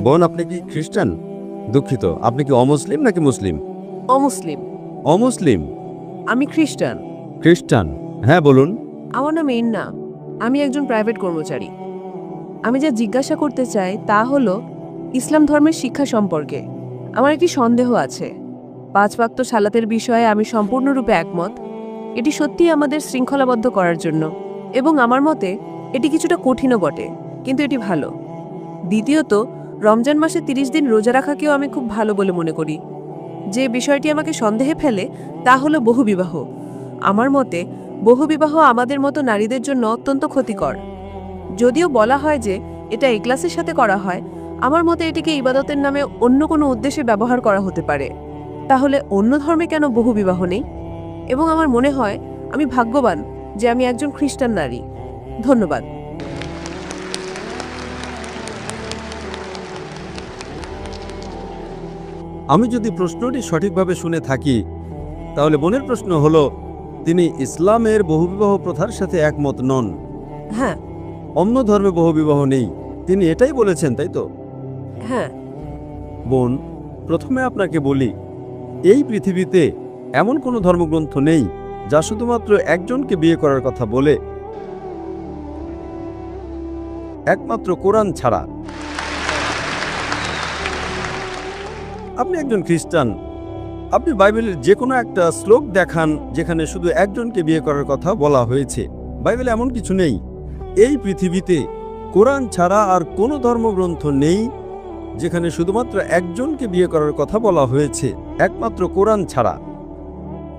বোন, আপনি কি খ্রিস্টান? দুঃখিত, আপনি কি অমুসলিম নাকি মুসলিম? অমুসলিম। অমুসলিম? আমি খ্রিস্টান। খ্রিস্টান? হ্যাঁ, বলুন। আমার নাম এন্না। আমি একজন প্রাইভেট কর্মচারী। আমি যা জিজ্ঞাসা করতে চাই তা হলো ইসলাম ধর্মের শিক্ষা সম্পর্কে। আমার একটি সন্দেহ আছে। 5 ওয়াক্ত সালাতের বিষয়ে আমি সম্পূর্ণরূপে একমত। এটি সত্যিই আমাদের শৃঙ্খলাবদ্ধ করার জন্য, এবং আমার মতে এটি কিছুটা কঠিনও বটে, কিন্তু এটি ভালো। দ্বিতীয়ত, রমজান মাসে 30 দিন রোজা রাখাকেও আমি খুব ভালো বলে মনে করি। যে বিষয়টি আমাকে সন্দেহে ফেলে তা হলো বহুবিবাহ। আমার মতে বহুবিবাহ আমাদের মতো নারীদের জন্য অত্যন্ত ক্ষতিকর। যদিও বলা হয় যে এটা ইখলাসের সাথে করা হয়, আমার মতে এটিকে ইবাদতের নামে অন্য কোনো উদ্দেশ্যে ব্যবহার করা হতে পারে। তাহলে অন্য ধর্মে কেন বহুবিবাহ নেই? এবং আমার মনে হয় আমি ভাগ্যবান যে আমি একজন খ্রিস্টান নারী। ধন্যবাদ। আমি যদি প্রশ্নটি সঠিকভাবে শুনে থাকি, তাহলে বোনের প্রশ্ন হলো, তিনি ইসলামের বহুবিবাহ প্রথার সাথে একমত নন। হ্যাঁ। অন্য ধর্মে বহুবিবাহ নেই, তিনি এটাই বলেছেন, তাই তো? হ্যাঁ। বোন, প্রথমে আপনাকে বলি, এই পৃথিবীতে এমন কোনো ধর্মগ্রন্থ নেই যা শুধুমাত্র একজনকে বিয়ে করার কথা বলে, একমাত্র কোরআন ছাড়া। আপনি একজন খ্রিস্টান, আপনি বাইবেলের যে কোনো একটা শ্লোক দেখান যেখানে শুধু একজনকে বিয়ে করার কথা বলা হয়েছে। বাইবেলে এমন কিছু নেই। এই পৃথিবীতে কোরআন ছাড়া আর কোনো ধর্মগ্রন্থ নেই যেখানে শুধুমাত্র একজনকে বিয়ে করার কথা বলা হয়েছে, একমাত্র কোরআন ছাড়া।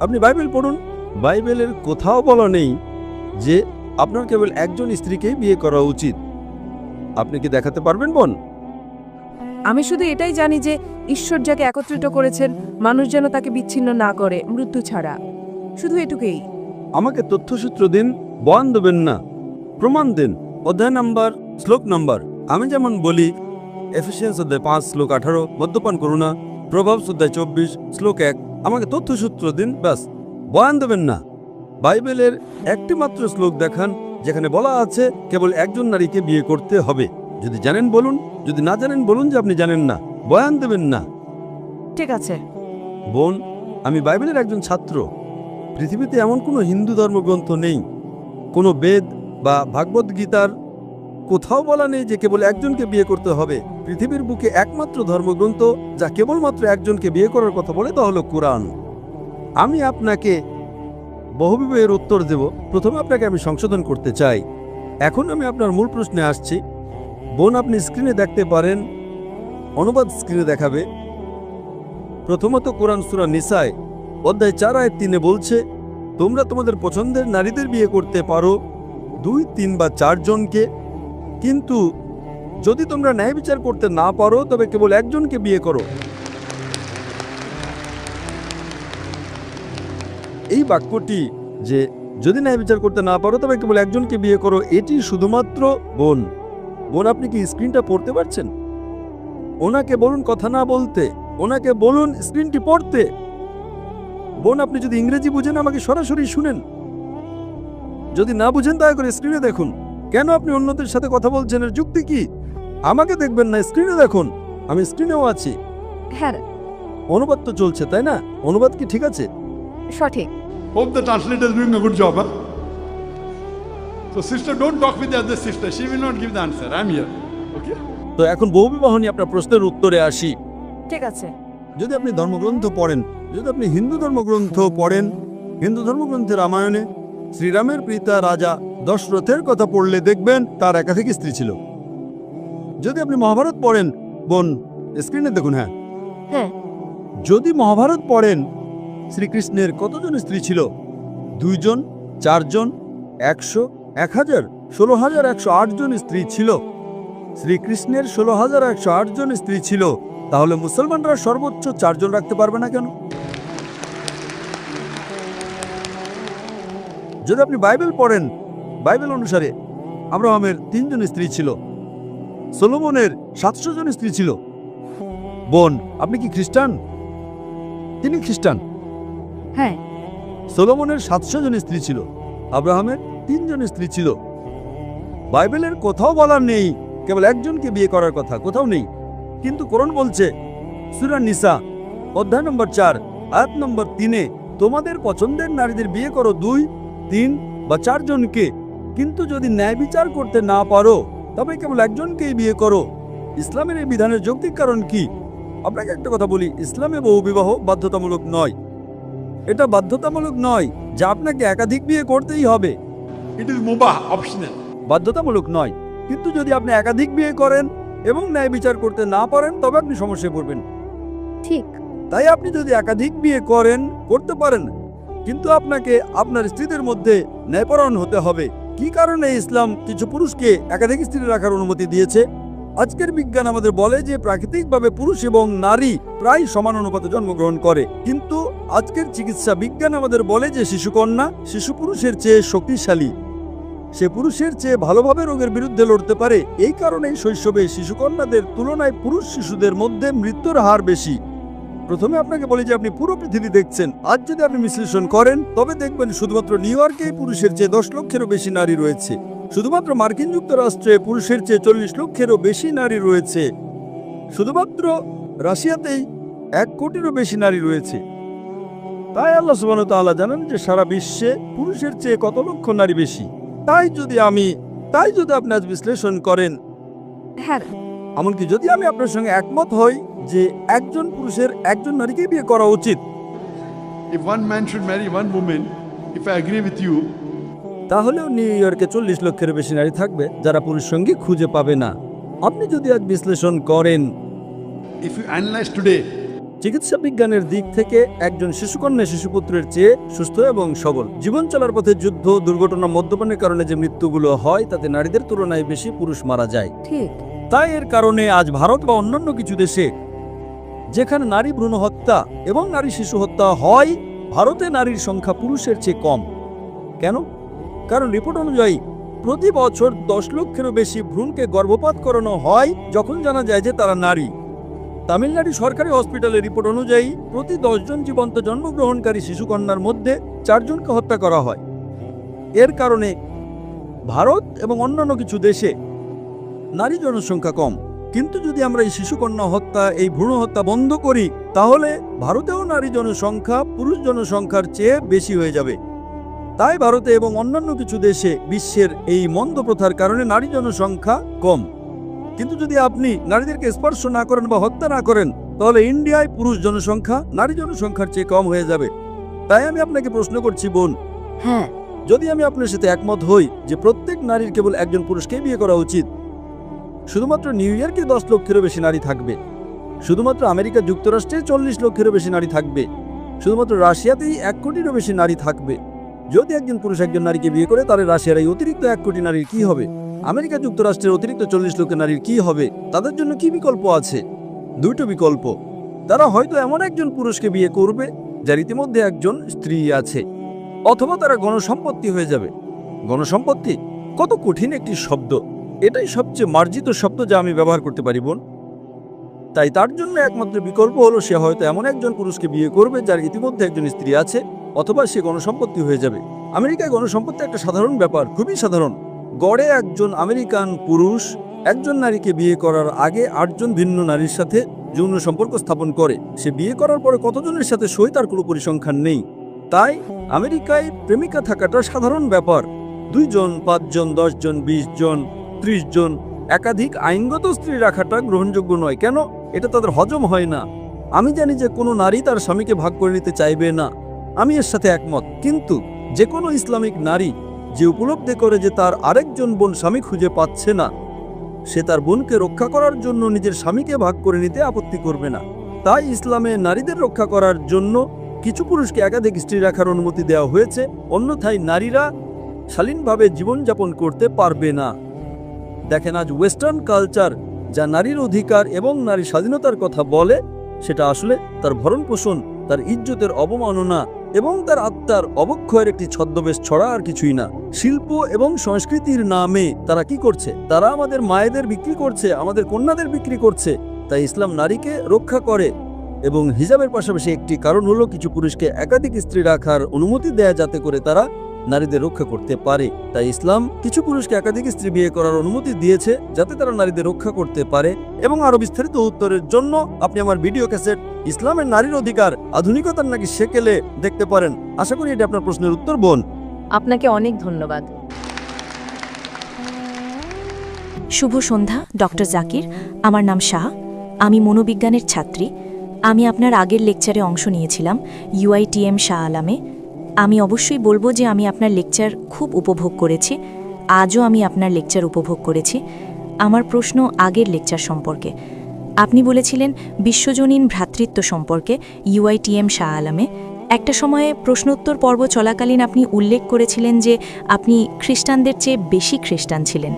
আপনি বাইবেল পড়ুন, বাইবেলের কোথাও বলা নেই যে আপনার কেবল একজন স্ত্রীকেই বিয়ে করা উচিত। আপনি কি দেখাতে পারবেন, বোন? আমি শুধু এটাই জানি যে ঈশ্বর যাকে একত্রিত করেছেন, মানুষ যেন তাকে বিচ্ছিন্ন না করে মৃত্যু ছাড়া। শুধু এটুকুই। আমাকে তথ্যসূত্র দিন, বয়ান দেবেন না, প্রমাণ দিন, অধ্যায় নাম্বার, শ্লোক নাম্বার। আমি যেমন বলি, এফেসিয়ান্স অধ্যায় 5 শ্লোক 18 মদ্যপান করো না, প্রভাবস অধ্যায় 24 শ্লোক 1। আমাকে তথ্যসূত্র দিন, ব্যাস, বয়ান দেবেন না। বাইবেলের একটি মাত্র শ্লোক দেখান যেখানে বলা আছে কেবল একজন নারীকে বিয়ে করতে হবে। যদি জানেন বলুন, যদি না জানেন বলুন যে আপনি জানেন না, বয়ান দেবেন না। ঠিক আছে। বোন, আমি বাইবেলের একজন ছাত্র। পৃথিবীতে এমন কোনো হিন্দু ধর্মগ্রন্থ নেই, কোনো বেদ বা ভাগবত গীতার কোথাও বলা নেই যে কেবল একজনকে বিয়ে করতে হবে। পৃথিবীর বুকে একমাত্র ধর্মগ্রন্থ যা কেবলমাত্র একজনকে বিয়ে করার কথা বলে তা হলো কোরআন। আমি আপনাকে বহুবিবাহের উত্তর দেব। প্রথমে আপনাকে আমি সংশোধন করতে চাই। এখন আমি আপনার মূল প্রশ্নে আসছি। বোন, আপনি স্ক্রিনে দেখতে পারেন, অনুবাদ স্ক্রিনে দেখাবে। প্রথমত কোরআন সূরা নিসায় অধ্যায় 4 আয়াত 3 বলছে, তোমরা তোমাদের পছন্দের নারীদের বিয়ে করতে পারো 2, 3 বা 4 জনকে, কিন্তু যদি তোমরা ন্যায় বিচার করতে না পারো তবে কেবল একজনকে বিয়ে করো। এই বাক্যটি যে যদি ন্যায় বিচার করতে না পারো তবে কেবল একজনকে বিয়ে করো, এটি শুধুমাত্র বোন, আপনি কি স্ক্রিনটা পড়তে পারছেন? ওনাকে বলুন কথা না বলতে, ওনাকে বলুন স্ক্রিনটি পড়তে। বোন, আপনি যদি ইংরেজি বুঝেন আমাকে সরাসরি শুনেন, যদি না বুঝেন দয়া করে স্ক্রিনে দেখুন। কেন আপনি অন্যদের সাথে কথা বলছেন, এর যুক্তি কি? আমাকে দেখবেন না, স্ক্রিনে দেখুন, আমি স্ক্রিনেও আছি। হ্যাঁ, অনুবাদ তো চলছে, তাই না? অনুবাদ কি ঠিক আছে? সঠিক। Hope the translator is doing a good job. Huh? So sister, don't talk with the other sister. She will not give the answer. I'm here. Okay? তো এখন বহুবিবাহ নিয়ে আপনার প্রশ্নের উত্তরে আসি। ঠিক আছে। যদি আপনি ধর্মগ্রন্থ পড়েন, যদি আপনি হিন্দু ধর্মগ্রন্থ পড়েন, হিন্দু ধর্মগ্রন্থে রামায়ণে শ্রীরামের পিতা রাজা দশরথের কথা পড়লে দেখবেন তার একাধিক স্ত্রী ছিল। যদি আপনি মহাভারত পড়েন, বোন স্ক্রিনে দেখুন, হ্যাঁ, হ্যাঁ। যদি মহাভারত পড়েন, শ্রীকৃষ্ণের কতজন স্ত্রী ছিল? 2 জন, 4 জন, 100, 1000, 16,108 জন স্ত্রী ছিল। শ্রীকৃষ্ণের 16,108 জন স্ত্রী ছিল, তাহলে মুসলমানরা সর্বোচ্চ 4 জন রাখতে পারবে না কেন? যদি আপনি বাইবেল পড়েন, বাইবেল অনুসারে আব্রাহামের 3 জন স্ত্রী ছিল, সলোমনের 700 জন স্ত্রী ছিল। বোন, আপনি কি খ্রিস্টান? তিনি খ্রিস্টান। হ্যাঁ। সলোমনের 700 জন স্ত্রী ছিল, আব্রাহামের 3 জন স্ত্রী ছিল। বাইবেলের কোথাও বলা নেই কেবল একজনকে বিয়ে করার কথা, কোথাও নেই। কিন্তু কোরআন বলছে সূরা নিসা অধ্যায় নম্বর 4 আয়াত নম্বর 3-এ তোমাদের পছন্দের নারীদের বিয়ে করো 2, 3 বা 4 জনকে, কিন্তু যদি ন্যায় বিচার করতে না পারো তবে কেবল একজনকেই বিয়ে করো। ইসলামের এই বিধানের যৌক্তিক কারণ কি? আপনাকে একটা কথা বলি, ইসলামে বহুবিবাহ বাধ্যতামূলক নয়। এটা বাধ্যতামূলক নয় যে আপনাকে একাধিক বিয়ে করতেই হবে, It is mubah, optional. বাধ্যতামূলক নয়। কিন্তু যদি আপনি একাধিক বিয়ে করেন এবং ন্যায় বিচার করতে না পারেন তবে আপনি সমস্যায় পড়বেন। ঠিক। তাই আপনি যদি একাধিক বিয়ে করতে পারেন, কিন্তু আপনাকে আপনার স্ত্রীদের মধ্যে ন্যায়পরায়ণ হতে হবে। কি কারণে ইসলাম কিছু পুরুষকে একাধিক স্ত্রী রাখার অনুমতি দিয়েছে? আজকের বিজ্ঞান আমাদের বলে যে প্রাকৃতিকভাবে পুরুষ এবং নারী প্রায় সমান অনুপাতে জন্মগ্রহণ করে, কিন্তু আজকের চিকিৎসা বিজ্ঞান আমাদের বলে যে শিশু পুরুষের চেয়ে শক্তিশালী, সে পুরুষের চেয়ে ভালোভাবে রোগের বিরুদ্ধে লড়তে পারে। এই কারণেই শৈশবে শিশুকন্যাদের তুলনায় পুরুষ শিশুদের মধ্যে মৃত্যুর হার বেশি। প্রথমে আপনাকে বলি যে আপনি পুরো পৃথিবী দেখছেন, আজ যদি আপনি বিশ্লেষণ করেন তবে দেখবেন শুধুমাত্র নিউ ইয়র্কেই পুরুষের চেয়ে 10 লক্ষেরও বেশি নারী রয়েছে। শুধুমাত্র মার্কিন যুক্তরাষ্ট্রে পুরুষের চেয়ে 40 লক্ষেরও বেশি নারী রয়েছে। শুধুমাত্র রাশিয়াতেই 1 কোটিরও বেশি নারী রয়েছে। তাই আল্লাহ সুবহানাহু ওয়া তাআলা জানেন যে সারা বিশ্বে পুরুষের চেয়ে কত লক্ষ নারী বেশি। তাই যদি আপনি আজ বিশ্লেষণ করেন, হ্যাঁ, এমনকি যদি আমি আপনার সঙ্গে একমত হই যে একজন পুরুষের একজন নারীকে বিয়ে করা উচিত, If one man should marry one woman, if I agree with you, তাহলেও নিউ ইয়র্কে 40 লক্ষের বেশি নারী থাকবে যারা পুরুষ সঙ্গী খুঁজে পাবে না। আপনি যদি আজ বিশ্লেষণ করেন, if you analyze today, চিকিৎসা বিজ্ঞানের দিক থেকে একজন শিশুকন্যা শিশুপুত্রের চেয়ে সুস্থ এবং সবল। জীবন চলার পথে যুদ্ধ, দুর্ঘটনা, মদ্যপানের কারণে যে মৃত্যুগুলো হয় তাতে নারীদের তুলনায় বেশি পুরুষ মারা যায়। ঠিক। তাই এর কারণে আজ ভারত বা অন্যান্য কিছু দেশে যেখানে নারী ভ্রূণ হত্যা এবং নারী শিশু হত্যা হয়, ভারতে নারীর সংখ্যা পুরুষের চেয়ে কম। কেন? কারণ রিপোর্ট অনুযায়ী প্রতি বছর 10 লক্ষেরও বেশি ভ্রূণকে গর্ভপাত করানো হয় যখন জানা যায় যে তারা নারী। তামিলনাড়ু সরকারি হসপিটালের রিপোর্ট অনুযায়ী প্রতি 10 জন জীবন্ত জন্মগ্রহণকারী শিশুকন্যার মধ্যে 4 জনকে হত্যা করা হয়। এর কারণে ভারত এবং অন্যান্য কিছু দেশে নারী জনসংখ্যা কম। কিন্তু যদি আমরা এই শিশুকন্যা হত্যা, এই ভ্রূণ হত্যা বন্ধ করি, তাহলে ভারতেও নারী জনসংখ্যা পুরুষ জনসংখ্যার চেয়ে বেশি হয়ে যাবে। তাই ভারতে এবং অন্যান্য কিছু দেশে বিশ্বের এই মন্দ প্রথার কারণে নারী জনসংখ্যা কম। কিন্তু যদি আপনি নারীদেরকে স্পর্শ না করেন বা হত্যা না করেন, তাহলে ইন্ডিয়ায় পুরুষ জনসংখ্যা নারী জনসংখ্যার চেয়ে কম হয়ে যাবে। তাই আমি আপনাকে প্রশ্ন করছি বোন, হ্যাঁ, যদি আমি আপনার সাথে একমত হই যে প্রত্যেক নারীর কেবল একজন পুরুষকে বিয়ে করা উচিত, শুধুমাত্র নিউ ইয়র্কে 10 লক্ষেরও বেশি নারী থাকবে, শুধুমাত্র আমেরিকা যুক্তরাষ্ট্রে 40 লক্ষেরও বেশি নারী থাকবে, শুধুমাত্র রাশিয়াতেই 1 কোটিরও বেশি নারী থাকবে। যদি একজন পুরুষ একজন নারীকে বিয়ে করে, তাহলে রাশিয়ার এই অতিরিক্ত 1 কোটি নারীর কি হবে? আমেরিকা যুক্তরাষ্ট্রের অতিরিক্ত 40 লক্ষ নারীর কি হবে? তাদের জন্য কি বিকল্প আছে? 2টো বিকল্প। তারা হয়তো এমন একজন পুরুষকে বিয়ে করবে যার ইতিমধ্যে একজন স্ত্রী আছে, অথবা তারা গণসম্পত্তি হয়ে যাবে। গণসম্পত্তি কত কঠিন একটি শব্দ! এটাই সবচেয়ে মার্জিত শব্দ যা আমি ব্যবহার করতে পারি বোন। তাই তার জন্য একমাত্র বিকল্প হলো সে হয়তো এমন একজন পুরুষকে বিয়ে করবে যার ইতিমধ্যে একজন স্ত্রী আছে, অথবা সে গণসম্পত্তি হয়ে যাবে। আমেরিকায় গণসম্পত্তি একটা সাধারণ ব্যাপার, খুবই সাধারণ। গড়ে একজন আমেরিকান পুরুষ একজন নারীকে বিয়ে করার আগে 8 জন ভিন্ন নারীর সাথে যৌন সম্পর্ক স্থাপন করে। সে বিয়ে করার পরে কতজনের সাথে সই তার কোনো পরিসংখ্যান নেই। তাই আমেরিকায় প্রেমিকা থাকাটা সাধারণ ব্যাপার। 2 জন, 5 জন, 10 জন, 20 জন, 30 জন, একাধিক আইনগত স্ত্রী রাখাটা গ্রহণযোগ্য নয়। কেন? এটা তাদের হজম হয় না। আমি জানি যে কোনো নারী তার স্বামীকে ভাগ করে নিতে চাইবে না, আমি এর সাথে একমত। কিন্তু যে কোনো ইসলামিক নারী যে উপলব্ধি করে যে তার আরেকজন বোন স্বামী খুঁজে পাচ্ছে না, সে তার বোনকে রক্ষা করার জন্য নিজের স্বামীকে ভাগ করে নিতে আপত্তি করবে না। তাই ইসলামে নারীদের রক্ষা করার জন্য কিছু পুরুষকে একাধিক স্ত্রী রাখার অনুমতি দেওয়া হয়েছে, অন্যথায় নারীরা শালীনভাবে জীবনযাপন করতে পারবে না। দেখেন, আজ ওয়েস্টার্ন কালচার যা নারীর অধিকার এবং নারী স্বাধীনতার কথা বলে, সেটা আসলে তার ভরণ পোষণ, তার ইজ্জতের অবমাননা এবং তার আত্মার অবক্ষয়ের একটি ছদ্মবেশ ছড়া আর কিছুই না। শিল্প এবং সংস্কৃতির নামে তারা কি করছে? তারা আমাদের মায়েদের বিক্রি করছে, আমাদের কন্যাদের বিক্রি করছে। তাই ইসলাম নারীকে রক্ষা করে এবং হিজাবের পাশাপাশি একটি কারণ হলো কিছু পুরুষকে একাধিক স্ত্রী রাখার অনুমতি দেয়া, যাতে করে তারা নারীদের রক্ষা করতে পারে। তাই ইসলাম কিছু পুরুষকে একাধিক স্ত্রী বিয়ে করার অনুমতি দিয়েছে যাতে তারা নারীদের রক্ষা করতে পারে। এবং আরো বিস্তারিত উত্তরের জন্য আপনি আমার ভিডিও ক্যাসেট ইসলামের নারীর অধিকার আধুনিকতার নাকি সেকেলে দেখতে পারেন। আশা করি এটা আপনার প্রশ্নের উত্তর, বোন। আপনাকে অনেক ধন্যবাদ। শুভ সন্ধ্যা ডক্টর জাকির। আমার নাম শাহ, আমি মনোবিজ্ঞানের ছাত্রী। আমি আপনার আগের লেকচারে অংশ নিয়েছিলাম UITM শাহ আলামে। আমি অবশ্যই বলবো যে আমি আপনার লেকচার খুব উপভোগ করেছি। আজও আমি আপনার লেকচার উপভোগ করেছি। আমার প্রশ্ন আগের লেকচার সম্পর্কে। আপনি বলেছিলেন বিশ্বজনীন ভ্রাতৃত্ব সম্পর্কে UITM শাহ আলামে। একটা সময়ে প্রশ্নোত্তর পর্ব চলাকালীন আপনি উল্লেখ করেছিলেন যে আপনি খ্রিস্টানদের চেয়ে বেশি খ্রিস্টান ছিলেন।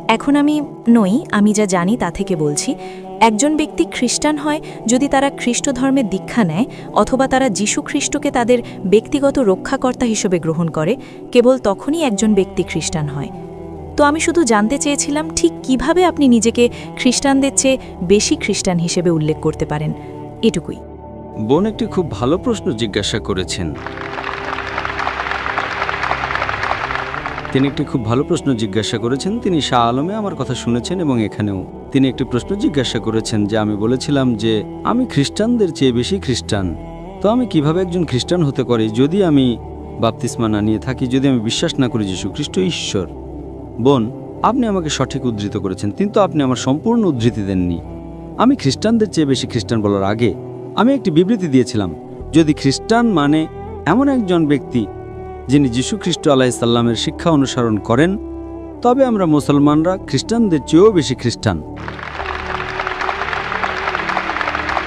এখন আমি নই, আমি যা জানি তা থেকে বলছি, একজন ব্যক্তি খ্রিস্টান হয় যদি তারা খ্রিস্ট ধর্মের দীক্ষা নেয় অথবা তারা যীশু খ্রিস্টকে তাদের ব্যক্তিগত রক্ষাকর্তা হিসেবে গ্রহণ করে, কেবল তখনই একজন ব্যক্তি খ্রিস্টান হয়। তো আমি শুধু জানতে চেয়েছিলাম ঠিক কিভাবে আপনি নিজেকে খ্রিস্টানদের চেয়ে বেশি খ্রিস্টান হিসেবে উল্লেখ করতে পারেন, এটুকুই। বোন একটি খুব ভালো প্রশ্ন জিজ্ঞাসা করেছেন। তিনি একটি খুব ভালো প্রশ্ন জিজ্ঞাসা করেছেন। তিনি শাহ আলমে আমার কথা শুনেছেন এবং এখানেও তিনি একটি প্রশ্ন জিজ্ঞাসা করেছেন যে আমি বলেছিলাম যে আমি খ্রিস্টানদের চেয়ে বেশি খ্রিস্টান। তো আমি কিভাবে একজন খ্রিস্টান হতে পারি যদি আমি বাপ্তিস্মা না নিয়ে থাকি, যদি আমি বিশ্বাস না করি যীশু খ্রিস্ট ঈশ্বর? বোন, আপনি আমাকে সঠিক উদ্ধৃত করেছেন, কিন্তু আপনি আমার সম্পূর্ণ উদ্ধৃতি দেননি। আমি খ্রিস্টানদের চেয়ে বেশি খ্রিস্টান বলার আগে আমি একটি বিবৃতি দিয়েছিলাম, যদি খ্রিস্টান মানে এমন একজন ব্যক্তি যিনি যীশু খ্রিস্ট আলাইহিস সাল্লামের শিক্ষা অনুসরণ করেন, তবে আমরা মুসলমানরা খ্রিস্টানদের চেয়েও বেশি খ্রিস্টান।